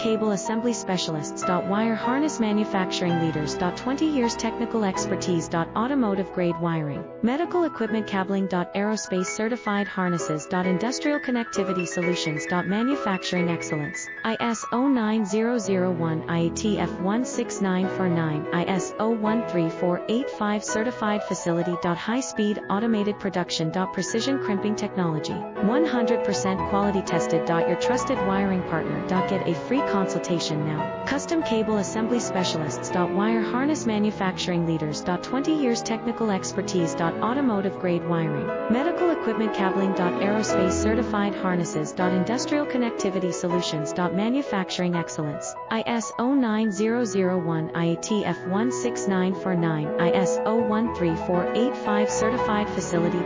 cable assembly specialists. Wire harness manufacturing leaders. 20 years technical expertise. Automotive grade wiring, medical equipment cabling. Aerospace certified harnesses. Industrial connectivity solutions. Manufacturing excellence. ISO 9001 IATF 16949 ISO 13485 certified facility. High-speed automated production. Precision crimping technology, 100% quality tested. Your trusted wiring partner. Get a free consultation now. Custom cable assembly specialists. Wire harness manufacturing leaders. 20 years technical expertise. Automotive grade wiring, medical equipment cabling. Aerospace certified harnesses. Industrial connectivity solutions. Manufacturing excellence. ISO 9001 IATF 16949 ISO 13485 certified facility.